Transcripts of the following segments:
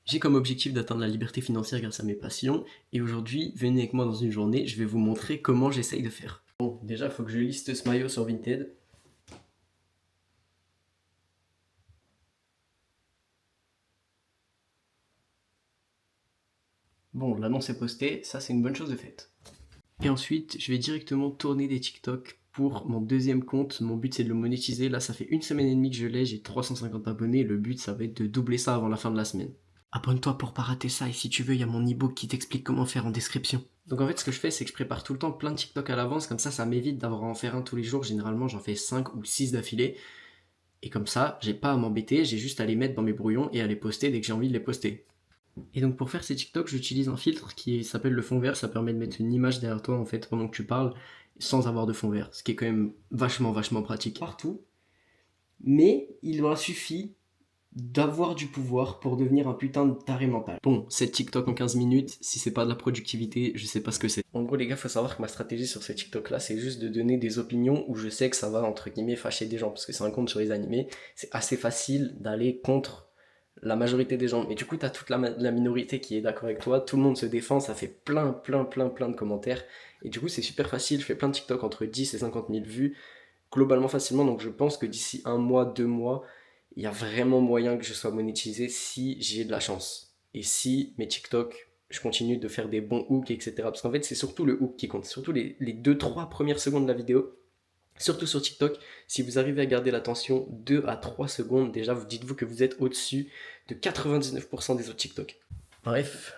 J'ai comme objectif d'atteindre la liberté financière grâce à mes passions, et aujourd'hui, venez avec moi dans une journée, je vais vous montrer comment j'essaye de faire. Bon, déjà, il faut que je liste ce maillot sur Vinted. Bon, l'annonce est postée, ça c'est une bonne chose de faite. Et ensuite, je vais directement tourner des TikTok pour mon deuxième compte. Mon but c'est de le monétiser. Là, ça fait une semaine et demie que je l'ai, j'ai 350 abonnés. Le but, ça va être de doubler ça avant la fin de la semaine. Abonne-toi pour pas rater ça, et si tu veux, il y a mon e-book qui t'explique comment faire en description. Donc en fait, ce que je fais, c'est que je prépare tout le temps plein de TikTok à l'avance, comme ça m'évite d'avoir à en faire un tous les jours. Généralement, j'en fais 5 ou 6 d'affilée. Et comme ça, j'ai pas à m'embêter, j'ai juste à les mettre dans mes brouillons et à les poster dès que j'ai envie de les poster. Et donc pour faire ces TikTok, j'utilise un filtre qui s'appelle le fond vert. Ça permet de mettre une image derrière toi en fait pendant que tu parles sans avoir de fond vert, ce qui est quand même vachement pratique partout. Mais il leur suffit d'avoir du pouvoir pour devenir un putain de taré mental. Bon, 7 TikTok en 15 minutes, si c'est pas de la productivité, je sais pas ce que c'est. En gros les gars, faut savoir que ma stratégie sur ces TikTok là, c'est juste de donner des opinions où je sais que ça va entre guillemets fâcher des gens, parce que c'est un compte sur les animés, c'est assez facile d'aller contre la majorité des gens. Mais du coup, t'as toute la minorité qui est d'accord avec toi, tout le monde se défend, ça fait plein de commentaires. Et du coup, c'est super facile, je fais plein de TikTok entre 10 et 50 000 vues, globalement facilement. Donc je pense que d'ici un mois, 2 mois, il y a vraiment moyen que je sois monétisé si j'ai de la chance. Et si mes TikTok, je continue de faire des bons hooks, etc. Parce qu'en fait, c'est surtout le hook qui compte, surtout les 2-3 premières secondes de la vidéo. Surtout sur TikTok, si vous arrivez à garder l'attention 2 à 3 secondes, déjà, vous dites-vous que vous êtes au-dessus de 99% des autres TikTok. Bref,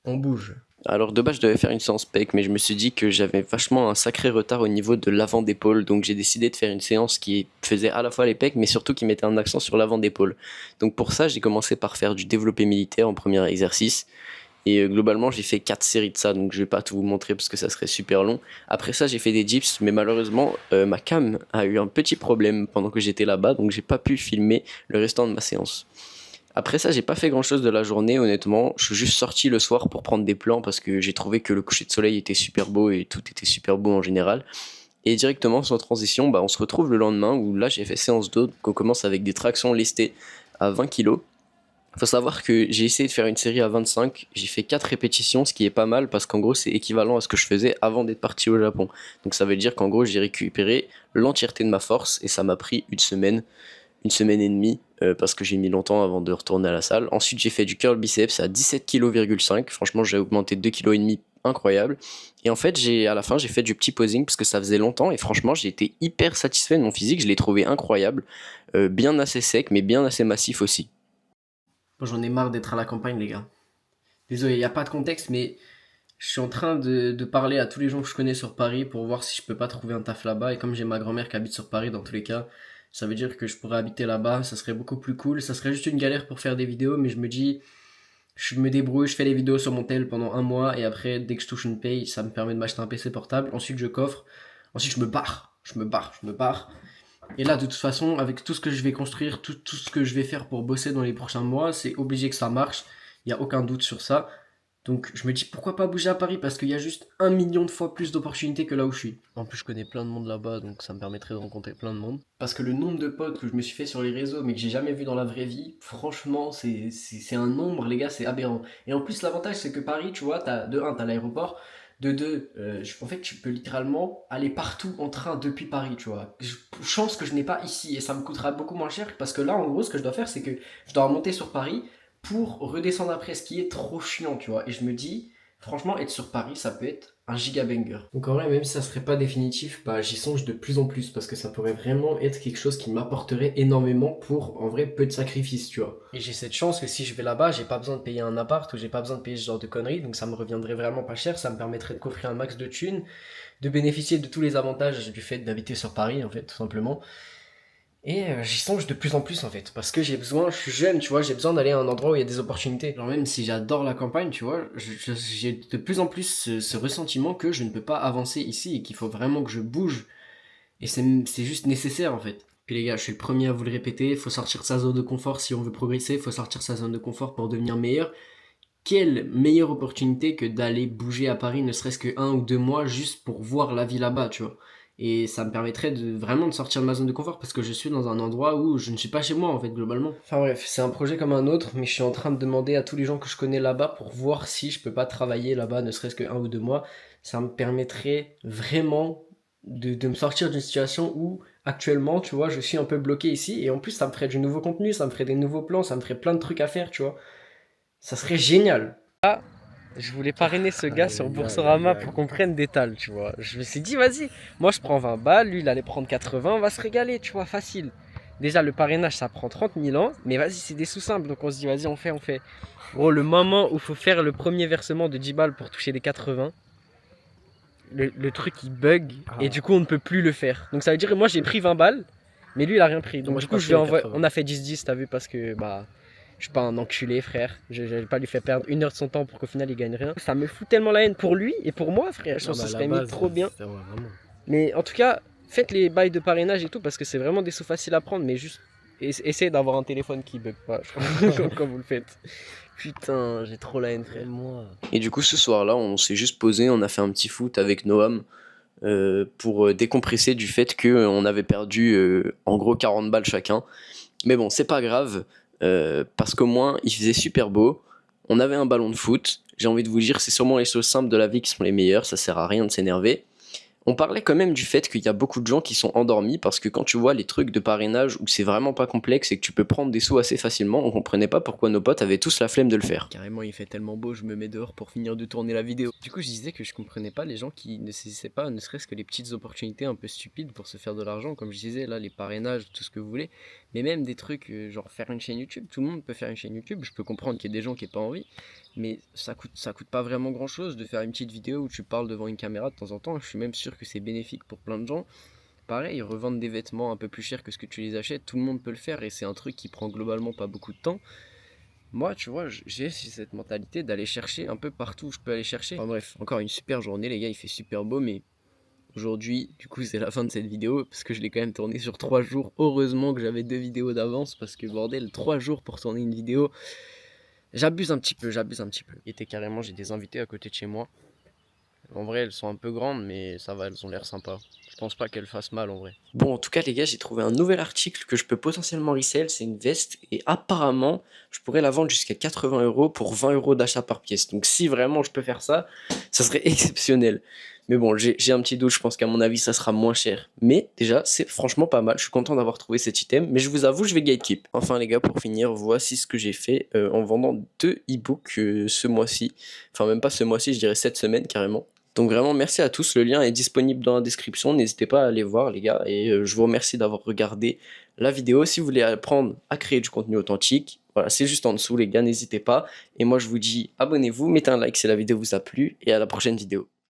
on bouge. Alors de base je devais faire une séance pec, mais je me suis dit que j'avais vachement un sacré retard au niveau de l'avant d'épaule, donc j'ai décidé de faire une séance qui faisait à la fois les pecs mais surtout qui mettait un accent sur l'avant d'épaule. Donc pour ça j'ai commencé par faire du développé militaire en premier exercice, et globalement j'ai fait 4 séries de ça, donc je vais pas tout vous montrer parce que ça serait super long. Après ça j'ai fait des dips, mais malheureusement ma cam a eu un petit problème pendant que j'étais là-bas, donc j'ai pas pu filmer le restant de ma séance. Après ça, j'ai pas fait grand chose de la journée, honnêtement. Je suis juste sorti le soir pour prendre des plans parce que j'ai trouvé que le coucher de soleil était super beau et tout était super beau en général. Et directement, sans transition, on se retrouve le lendemain où là, j'ai fait séance d'eau. Donc on commence avec des tractions lestées à 20 kg. Faut savoir que j'ai essayé de faire une série à 25. J'ai fait 4 répétitions, ce qui est pas mal parce qu'en gros, c'est équivalent à ce que je faisais avant d'être parti au Japon. Donc ça veut dire qu'en gros, j'ai récupéré l'entièreté de ma force et ça m'a pris une semaine et demie, parce que j'ai mis longtemps avant de retourner à la salle. Ensuite, j'ai fait du curl biceps à 17,5 kg. Franchement, j'ai augmenté 2,5 kg, incroyable. Et en fait, à la fin, j'ai fait du petit posing parce que ça faisait longtemps et franchement, j'ai été hyper satisfait de mon physique. Je l'ai trouvé incroyable, bien assez sec, mais bien assez massif aussi. Bon, j'en ai marre d'être à la campagne, les gars. Désolé, il n'y a pas de contexte, mais je suis en train de parler à tous les gens que je connais sur Paris pour voir si je peux pas trouver un taf là-bas. Et comme j'ai ma grand-mère qui habite sur Paris, dans tous les cas, ça veut dire que je pourrais habiter là-bas. Ça serait beaucoup plus cool. Ça serait juste une galère pour faire des vidéos, mais je me dis, je me débrouille, je fais les vidéos sur mon tel pendant un mois. Et après, dès que je touche une paye, ça me permet de m'acheter un PC portable. Ensuite, je coffre. Ensuite, je me barre. Je me barre. Et là, de toute façon, avec tout ce que je vais construire, tout ce que je vais faire pour bosser dans les prochains mois, c'est obligé que ça marche. Il n'y a aucun doute sur ça. Donc je me dis pourquoi pas bouger à Paris parce qu'il y a juste 1 million de fois plus d'opportunités que là où je suis. En plus je connais plein de monde là-bas donc ça me permettrait de rencontrer plein de monde. Parce que le nombre de potes que je me suis fait sur les réseaux mais que j'ai jamais vu dans la vraie vie, franchement c'est un nombre les gars, c'est aberrant. Et en plus l'avantage c'est que Paris tu vois, de un t'as l'aéroport, de deux en fait tu peux littéralement aller partout en train depuis Paris tu vois. Chance que je n'ai pas ici et ça me coûtera beaucoup moins cher parce que là en gros ce que je dois faire c'est que je dois remonter sur Paris pour redescendre après, ce qui est trop chiant, tu vois. Et je me dis, franchement, être sur Paris, ça peut être un giga banger. Donc en vrai, même si ça serait pas définitif, j'y songe de plus en plus parce que ça pourrait vraiment être quelque chose qui m'apporterait énormément pour, en vrai, peu de sacrifices, tu vois. Et j'ai cette chance que si je vais là-bas, j'ai pas besoin de payer un appart ou j'ai pas besoin de payer ce genre de conneries, donc ça me reviendrait vraiment pas cher, ça me permettrait de coffrer un max de thunes, de bénéficier de tous les avantages du fait d'habiter sur Paris, en fait, tout simplement. Et j'y songe de plus en plus en fait, parce que j'ai besoin, je suis jeune, tu vois, j'ai besoin d'aller à un endroit où il y a des opportunités. Genre même si j'adore la campagne, tu vois, j'ai de plus en plus ce ressentiment que je ne peux pas avancer ici et qu'il faut vraiment que je bouge. Et c'est juste nécessaire en fait. Puis les gars, je suis le premier à vous le répéter, il faut sortir de sa zone de confort si on veut progresser, il faut sortir de sa zone de confort pour devenir meilleur. Quelle meilleure opportunité que d'aller bouger à Paris, ne serait-ce que 1 ou 2 mois, juste pour voir la vie là-bas, tu vois. Et ça me permettrait vraiment de sortir de ma zone de confort parce que je suis dans un endroit où je ne suis pas chez moi en fait globalement. Enfin bref, c'est un projet comme un autre, mais je suis en train de demander à tous les gens que je connais là-bas pour voir si je peux pas travailler là-bas, ne serait-ce que 1 ou 2 mois. Ça me permettrait vraiment de me sortir d'une situation où actuellement, tu vois, je suis un peu bloqué ici et en plus ça me ferait du nouveau contenu, ça me ferait des nouveaux plans, ça me ferait plein de trucs à faire, tu vois. Ça serait génial. Je voulais parrainer ce gars sur Boursorama pour qu'on prenne des tales, tu vois. Je me suis dit, vas-y, moi je prends 20 balles, lui il allait prendre 80, on va se régaler, tu vois, facile. Déjà, le parrainage ça prend 30 000 ans, mais vas-y, c'est des sous simples, donc on se dit, vas-y, on fait. Gros, le moment où il faut faire le premier versement de 10 balles pour toucher des 80, le truc il bug, et du coup on ne peut plus le faire. Donc ça veut dire que moi j'ai pris 20 balles, mais lui il a rien pris. Donc Moi, du je coup, passe les 80. on a fait 10-10, t'as vu, parce que bah. Je suis pas un enculé, frère. Je vais pas lui faire perdre 1 heure de son temps pour qu'au final il gagne rien. Ça me fout tellement la haine pour lui et pour moi, frère. Je pense que ce serait mis trop bien. Ouais, vraiment. Mais en tout cas, faites les bails de parrainage et tout parce que c'est vraiment des sous faciles à prendre. Mais juste essayez d'avoir un téléphone qui bug pas quand vous le faites. Putain, j'ai trop la haine, frère. Moi. Et du coup, ce soir-là, on s'est juste posé, on a fait un petit foot avec Noam pour décompresser du fait qu'on avait perdu en gros 40 balles chacun. Mais bon, c'est pas grave, parce qu'au moins, il faisait super beau, on avait un ballon de foot. J'ai envie de vous dire, c'est sûrement les choses simples de la vie qui sont les meilleures, ça sert à rien de s'énerver. On parlait quand même du fait qu'il y a beaucoup de gens qui sont endormis parce que quand tu vois les trucs de parrainage où c'est vraiment pas complexe et que tu peux prendre des sous assez facilement, on comprenait pas pourquoi nos potes avaient tous la flemme de le faire. Carrément, il fait tellement beau, je me mets dehors pour finir de tourner la vidéo. Du coup, je disais que je comprenais pas les gens qui ne saisissaient pas, ne serait-ce que les petites opportunités un peu stupides pour se faire de l'argent. Comme je disais, là, les parrainages, tout ce que vous voulez. Mais même des trucs, genre faire une chaîne YouTube. Tout le monde peut faire une chaîne YouTube. Je peux comprendre qu'il y ait des gens qui n'aient pas envie. Mais ça coûte pas vraiment grand-chose de faire une petite vidéo où tu parles devant une caméra de temps en temps. Je suis même sûr que c'est bénéfique pour plein de gens. Pareil, revendre des vêtements un peu plus chers que ce que tu les achètes, tout le monde peut le faire et c'est un truc qui prend globalement pas beaucoup de temps. Moi, tu vois, j'ai cette mentalité d'aller chercher un peu partout où je peux aller chercher. Enfin bref, encore une super journée, les gars, il fait super beau, mais aujourd'hui, du coup, c'est la fin de cette vidéo parce que je l'ai quand même tourné sur 3 jours. Heureusement que j'avais 2 vidéos d'avance parce que bordel, 3 jours pour tourner une vidéo, j'abuse un petit peu. Et carrément, j'ai des invités à côté de chez moi. En vrai, elles sont un peu grandes, mais ça va, elles ont l'air sympas. Je pense pas qu'elles fassent mal en vrai. Bon, en tout cas, les gars, j'ai trouvé un nouvel article que je peux potentiellement resell. C'est une veste et apparemment, je pourrais la vendre jusqu'à 80 € pour 20 € d'achat par pièce. Donc, si vraiment je peux faire ça, ça serait exceptionnel. Mais bon, j'ai un petit doute. Je pense qu'à mon avis, ça sera moins cher. Mais déjà, c'est franchement pas mal. Je suis content d'avoir trouvé cet item. Mais je vous avoue, je vais gatekeep. Enfin, les gars, pour finir, voici ce que j'ai fait en vendant 2 e-books ce mois-ci. Enfin, même pas ce mois-ci, je dirais cette semaine carrément. Donc vraiment merci à tous, le lien est disponible dans la description, n'hésitez pas à aller voir les gars, et je vous remercie d'avoir regardé la vidéo. Si vous voulez apprendre à créer du contenu authentique, voilà, c'est juste en dessous les gars, n'hésitez pas. Et moi je vous dis abonnez-vous, mettez un like si la vidéo vous a plu, et à la prochaine vidéo.